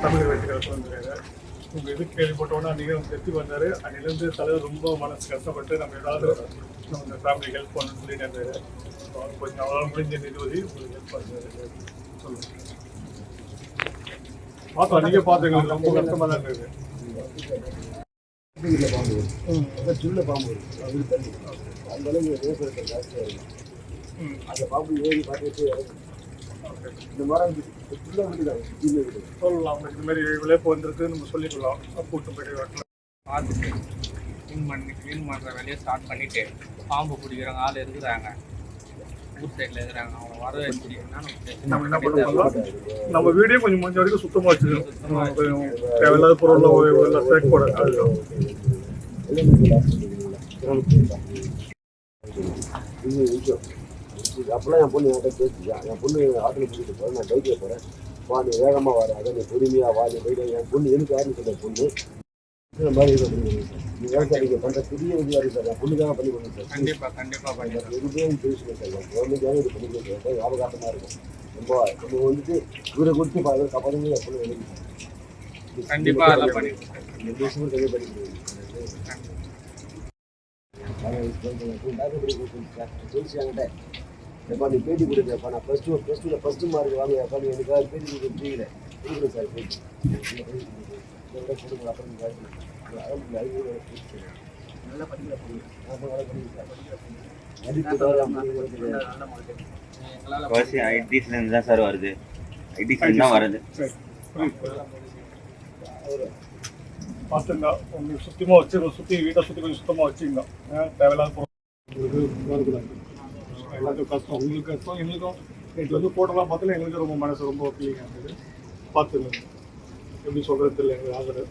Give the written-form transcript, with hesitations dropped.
தமிழ் வெற்றிகளுக்கு வந்துருக்காரு. உங்கள் இது கேள்விப்பட்டோன்னா அன்றைக்கி வெற்றி வந்தார். அன்னிலேருந்து தலைவர் ரொம்ப மனசு கஷ்டப்பட்டு நம்ம ஏதாவது நம்ம இந்த ஃபேமிலி ஹெல்ப் பண்ணணும்னு சொல்லி நினைச்சாரு. கொஞ்சம் அவரால் முடிஞ்ச நிதி உங்களுக்கு ஹெல்ப் பண்ணுறாரு. சொல்லுங்கள். பார்த்தோம், நீங்கள் பார்த்துங்க, ரொம்ப கஷ்டமாக தான் இருக்குது. சின்ன பாம்பு அது தண்ணி அந்த அளவுக்கு விவசாயத்தை ஜாஸ்தியாக இருக்கும். அந்த பாம்பு ஏறி பார்த்துட்டு இந்த மாதிரி சொல்லலாம். இந்த மாதிரி விளையாட்டு வந்துருக்கு நம்ம சொல்லிக்கலாம். கூட்டு போய்ட்டு பார்த்துட்டு க்ளீன் பண்ணுற வேலையை ஸ்டார்ட் பண்ணிவிட்டு பாம்பு பிடிக்கிறவங்க ஆள் இருக்கிறாங்க, ஊர் சைடில் இருக்கிறாங்க, அவங்க வர வச்சுட்டிங்கன்னா நம்ம என்ன பண்ணுவோம், நம்ம வீடியோ கொஞ்சம் முடிஞ்ச வரைக்கும் சுத்தமாக வச்சுக்கணும். தேவையில்லாத பொருள் சேர்க்க போட அப்பெல்லாம் என் பொண்ணு என்கிட்ட பேசிச்சேன். என் பொண்ணு ஆட்டில் பிடிச்சிட்டு போகிறேன், நான் பைக்கில் போகிறேன், வா நீ வேகமாக வர, அதை நீ பொறுமையாக வா, நீ போயிட்டு என் பொண்ணு எனக்கு யாருன்னு சொல்ல பொண்ணு இந்த மாதிரி இது பண்ணி நீ விவசாயம் நீங்கள் பண்ணுற பெரிய உதவியாக சார். என் பொண்ணுக்காக பண்ணி கொடுங்க சார். கண்டிப்பாக பண்ணிடுறேன். எதுவும் பேசுகிறேன் சார். என் கவர்மெண்ட்டாக இது பண்ணி கொடுங்க சார். ஞாபகமாக இருக்கும். ரொம்ப நம்ம வந்துட்டு இவரை கொடுத்து காப்பாற்றுங்க. என் பொண்ணு எனக்கு கண்டிப்பாக அதெல்லாம் பண்ணிடுறேன். இந்த பேசும்போது கண்டிப்பாக பண்ணி கொடுங்க. சொல்லிச்சாங்கிட்ட எப்பா நீ பேட்டி கொடுக்குறப்பா, நான் +2 ஃபஸ்ட்டு மார்க் வாங்குறப்பா, நீ எனக்காக பேட்டி கொடுக்க தெரியல கொடுக்குறேன் சார். பேட்டி கொடுங்க. அப்புறம் நல்லா படிக்கிறேன் சார். ஐடிஸ்லேருந்து தான் சார் வருது. ஐடிஸ்லேருந்து தான் வருது. பார்த்துங்க, உங்களுக்கு சுத்தமாக வச்சு சுற்றி வீட்டை சுற்றி கொஞ்சம் சுத்தமாக வச்சுங்க. தேவையில்லாத பொருள் வரக்கூடாது. எல்லாத்துக்கும் கஷ்டம், உங்களுக்கு கஷ்டம், எங்களுக்கும். இன்னைக்கு வந்து போட்டோலாம் பார்த்தாலும் எங்களுக்கு ரொம்ப மனசு ரொம்ப ஃபீலிங்காக இருக்குது. பார்த்துங்க, எப்படி சொல்கிறது தெரியல. எங்களுக்கு ஆதரவு